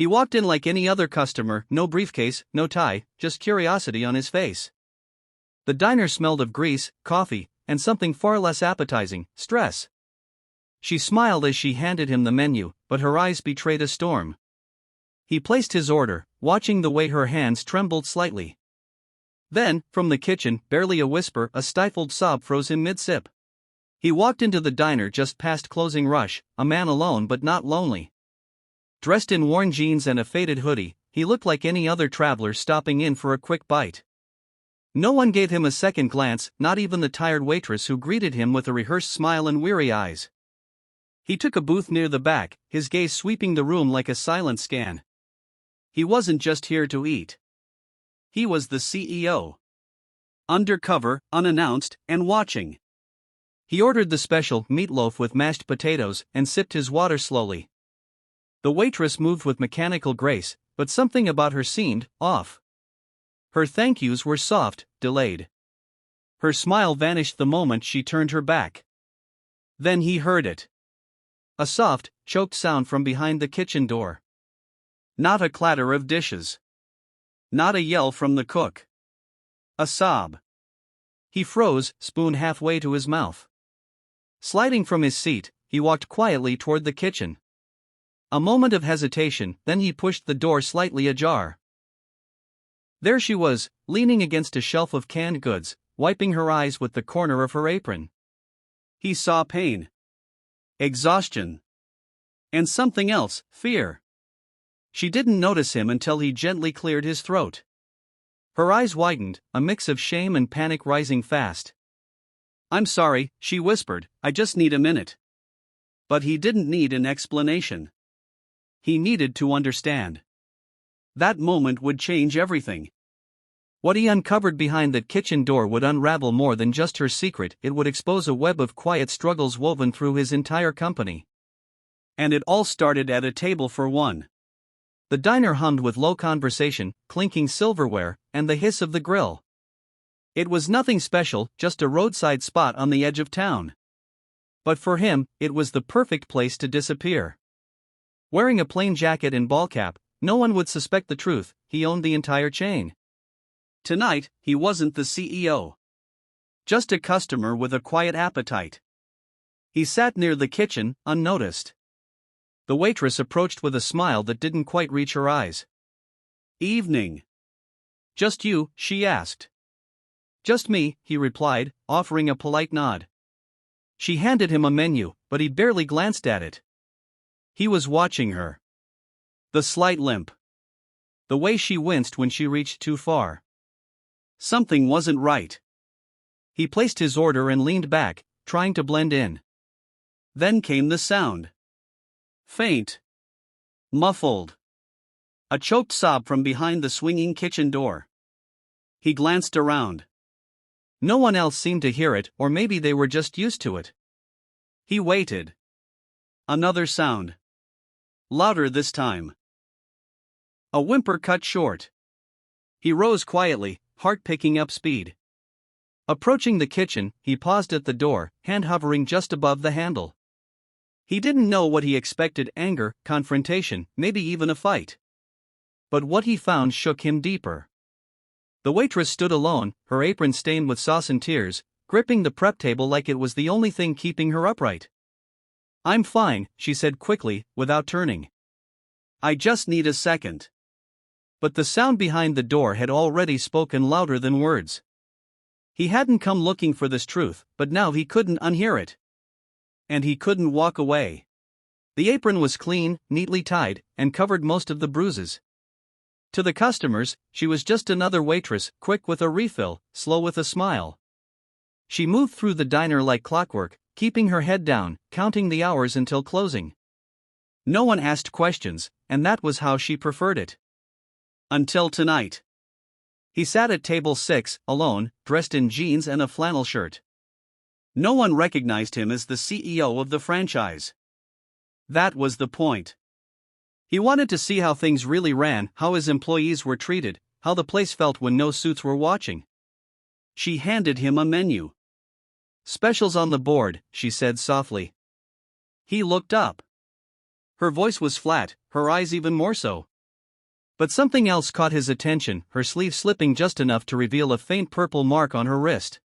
He walked in like any other customer, no briefcase, no tie, just curiosity on his face. The diner smelled of grease, coffee, and something far less appetizing, stress. She smiled as she handed him the menu, but her eyes betrayed a storm. He placed his order, watching the way her hands trembled slightly. Then, from the kitchen, barely a whisper, a stifled sob froze him mid-sip. He walked into the diner just past closing rush, a man alone but not lonely. Dressed in worn jeans and a faded hoodie, he looked like any other traveler stopping in for a quick bite. No one gave him a second glance, not even the tired waitress who greeted him with a rehearsed smile and weary eyes. He took a booth near the back, his gaze sweeping the room like a silent scan. He wasn't just here to eat. He was the CEO. Undercover, unannounced, and watching. He ordered the special meatloaf with mashed potatoes and sipped his water slowly. The waitress moved with mechanical grace, but something about her seemed off. Her thank yous were soft, delayed. Her smile vanished the moment she turned her back. Then he heard it. A soft, choked sound from behind the kitchen door. Not a clatter of dishes. Not a yell from the cook. A sob. He froze, spoon halfway to his mouth. Sliding from his seat, he walked quietly toward the kitchen. A moment of hesitation, then he pushed the door slightly ajar. There she was, leaning against a shelf of canned goods, wiping her eyes with the corner of her apron. He saw pain. Exhaustion. And something else, fear. She didn't notice him until he gently cleared his throat. Her eyes widened, a mix of shame and panic rising fast. "I'm sorry," she whispered, "I just need a minute." But he didn't need an explanation. He needed to understand. That moment would change everything. What he uncovered behind that kitchen door would unravel more than just her secret, it would expose a web of quiet struggles woven through his entire company. And it all started at a table for one. The diner hummed with low conversation, clinking silverware, and the hiss of the grill. It was nothing special, just a roadside spot on the edge of town. But for him, it was the perfect place to disappear. Wearing a plain jacket and ball cap, no one would suspect the truth, he owned the entire chain. Tonight, he wasn't the CEO. Just a customer with a quiet appetite. He sat near the kitchen, unnoticed. The waitress approached with a smile that didn't quite reach her eyes. "Evening. Just you?" she asked. "Just me," he replied, offering a polite nod. She handed him a menu, but he barely glanced at it. He was watching her. The slight limp. The way she winced when she reached too far. Something wasn't right. He placed his order and leaned back, trying to blend in. Then came the sound. Faint. Muffled. A choked sob from behind the swinging kitchen door. He glanced around. No one else seemed to hear it, or maybe they were just used to it. He waited. Another sound. Louder this time. A whimper cut short. He rose quietly, heart picking up speed. Approaching the kitchen, he paused at the door, hand hovering just above the handle. He didn't know what he expected: anger, confrontation, maybe even a fight. But what he found shook him deeper. The waitress stood alone, her apron stained with sauce and tears, gripping the prep table like it was the only thing keeping her upright. "I'm fine," she said quickly, without turning. "I just need a second." But the sound behind the door had already spoken louder than words. He hadn't come looking for this truth, but now he couldn't unhear it. And he couldn't walk away. The apron was clean, neatly tied, and covered most of the bruises. To the customers, she was just another waitress, quick with a refill, slow with a smile. She moved through the diner like clockwork, keeping her head down, counting the hours until closing. No one asked questions, and that was how she preferred it. Until tonight. He sat at table 6, alone, dressed in jeans and a flannel shirt. No one recognized him as the CEO of the franchise. That was the point. He wanted to see how things really ran, how his employees were treated, how the place felt when no suits were watching. She handed him a menu. "Specials on the board," she said softly. He looked up. Her voice was flat, her eyes even more so. But something else caught his attention, her sleeve slipping just enough to reveal a faint purple mark on her wrist.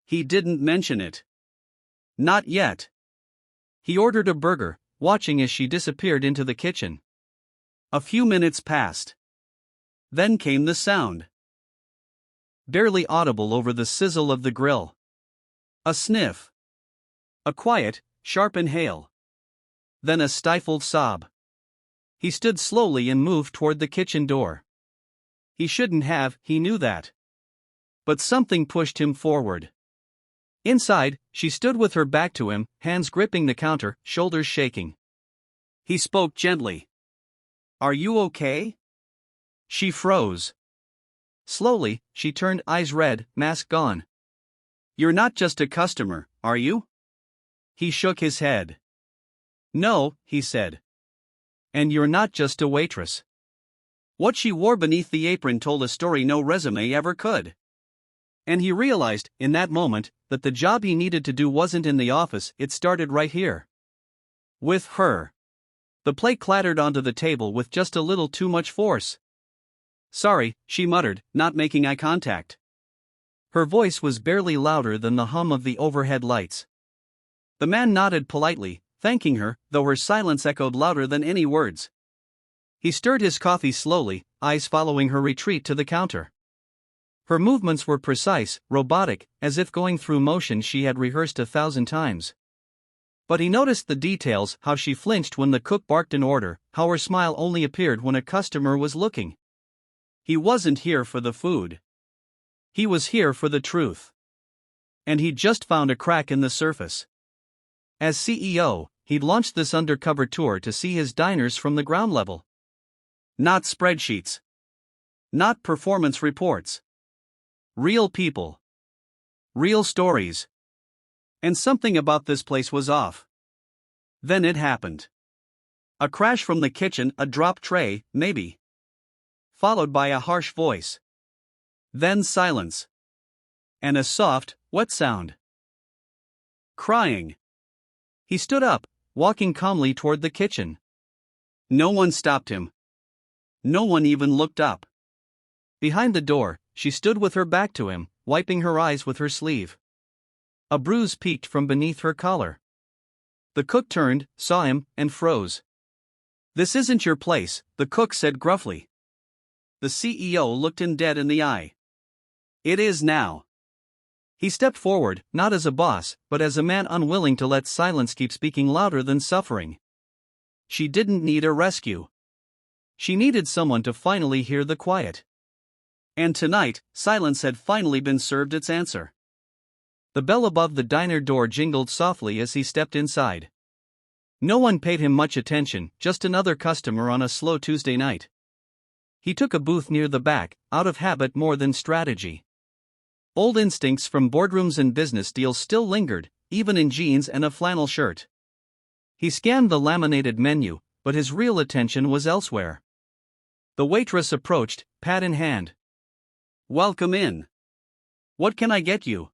He didn't mention it. Not yet. He ordered a burger, watching as she disappeared into the kitchen. A few minutes passed. Then came the sound. Barely audible over the sizzle of the grill. A sniff. A quiet, sharp inhale. Then a stifled sob. He stood slowly and moved toward the kitchen door. He shouldn't have, he knew that. But something pushed him forward. Inside, she stood with her back to him, hands gripping the counter, shoulders shaking. He spoke gently. "Are you okay?" She froze. Slowly, she turned, eyes red, mask gone. "You're not just a customer, are you?" He shook his head. "No," he said. "And you're not just a waitress." What she wore beneath the apron told a story no resume ever could. And he realized, in that moment, that the job he needed to do wasn't in the office, it started right here. With her. The plate clattered onto the table with just a little too much force. "Sorry," she muttered, not making eye contact. Her voice was barely louder than the hum of the overhead lights. The man nodded politely, thanking her, though her silence echoed louder than any words. He stirred his coffee slowly, eyes following her retreat to the counter. Her movements were precise, robotic, as if going through motions she had rehearsed 1,000 times. But he noticed the details, how she flinched when the cook barked an order, how her smile only appeared when a customer was looking. He wasn't here for the food. He was here for the truth. And he'd just found a crack in the surface. As CEO, he'd launched this undercover tour to see his diners from the ground level. Not spreadsheets. Not performance reports. Real people. Real stories. And something about this place was off. Then it happened. A crash from the kitchen, a dropped tray, maybe. Followed by a harsh voice. Then silence. And a soft, wet sound. Crying. He stood up, walking calmly toward the kitchen. No one stopped him. No one even looked up. Behind the door, she stood with her back to him, wiping her eyes with her sleeve. A bruise peeked from beneath her collar. The cook turned, saw him, and froze. "This isn't your place," the cook said gruffly. The CEO looked him dead in the eye. "It is now." He stepped forward, not as a boss, but as a man unwilling to let silence keep speaking louder than suffering. She didn't need a rescue. She needed someone to finally hear the quiet. And tonight, silence had finally been served its answer. The bell above the diner door jingled softly as he stepped inside. No one paid him much attention, just another customer on a slow Tuesday night. He took a booth near the back, out of habit more than strategy. Old instincts from boardrooms and business deals still lingered, even in jeans and a flannel shirt. He scanned the laminated menu, but his real attention was elsewhere. The waitress approached, pad in hand. "Welcome in. What can I get you?"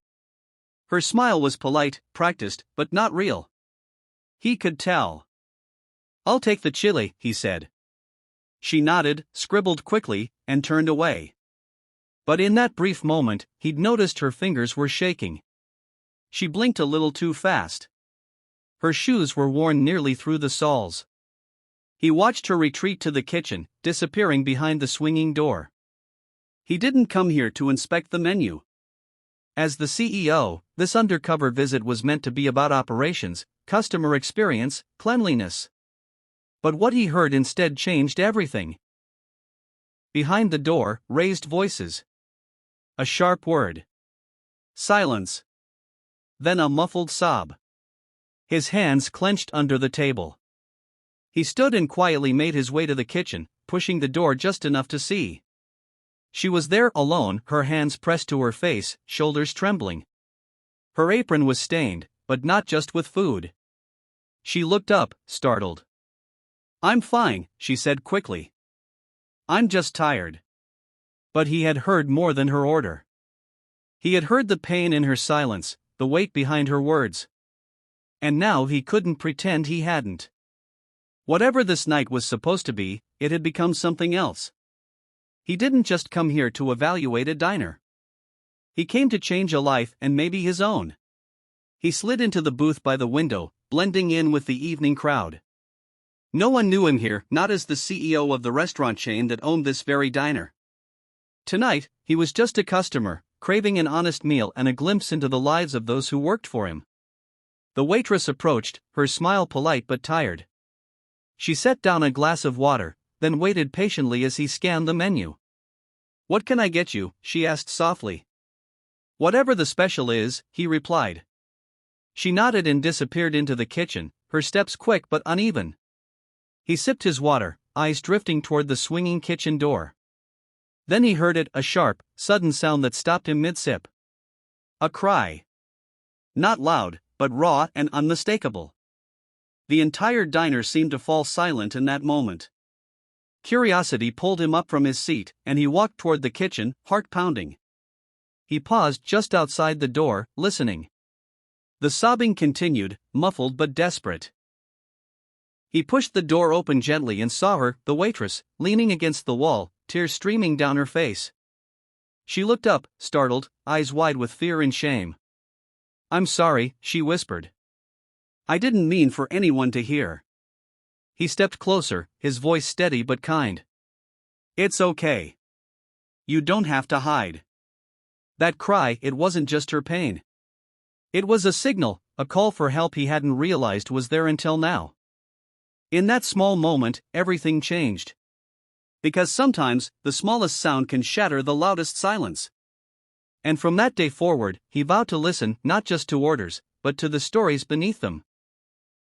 Her smile was polite, practiced, but not real. He could tell. "I'll take the chili," he said. She nodded, scribbled quickly, and turned away. But in that brief moment, he'd noticed her fingers were shaking. She blinked a little too fast. Her shoes were worn nearly through the soles. He watched her retreat to the kitchen, disappearing behind the swinging door. He didn't come here to inspect the menu. As the CEO, this undercover visit was meant to be about operations, customer experience, cleanliness. But what he heard instead changed everything. Behind the door, raised voices. A sharp word. Silence. Then a muffled sob. His hands clenched under the table. He stood and quietly made his way to the kitchen, pushing the door just enough to see. She was there alone, her hands pressed to her face, shoulders trembling. Her apron was stained, but not just with food. She looked up, startled. "I'm fine," she said quickly. "I'm just tired." But he had heard more than her order. He had heard the pain in her silence, the weight behind her words. And now he couldn't pretend he hadn't. Whatever this night was supposed to be, it had become something else. He didn't just come here to evaluate a diner. He came to change a life and maybe his own. He slid into the booth by the window, blending in with the evening crowd. No one knew him here, not as the CEO of the restaurant chain that owned this very diner. Tonight, he was just a customer, craving an honest meal and a glimpse into the lives of those who worked for him. The waitress approached, her smile polite but tired. She set down a glass of water, then waited patiently as he scanned the menu. "What can I get you?" she asked softly. "Whatever the special is," he replied. She nodded and disappeared into the kitchen, her steps quick but uneven. He sipped his water, eyes drifting toward the swinging kitchen door. Then he heard it, a sharp, sudden sound that stopped him mid-sip. A cry. Not loud, but raw and unmistakable. The entire diner seemed to fall silent in that moment. Curiosity pulled him up from his seat, and he walked toward the kitchen, heart pounding. He paused just outside the door, listening. The sobbing continued, muffled but desperate. He pushed the door open gently and saw her, the waitress, leaning against the wall, tears streaming down her face. She looked up, startled, eyes wide with fear and shame. "I'm sorry," she whispered. "I didn't mean for anyone to hear." He stepped closer, his voice steady but kind. "It's okay. You don't have to hide." That cry, it wasn't just her pain. It was a signal, a call for help he hadn't realized was there until now. In that small moment, everything changed. Because sometimes, the smallest sound can shatter the loudest silence. And from that day forward, he vowed to listen not just to orders, but to the stories beneath them.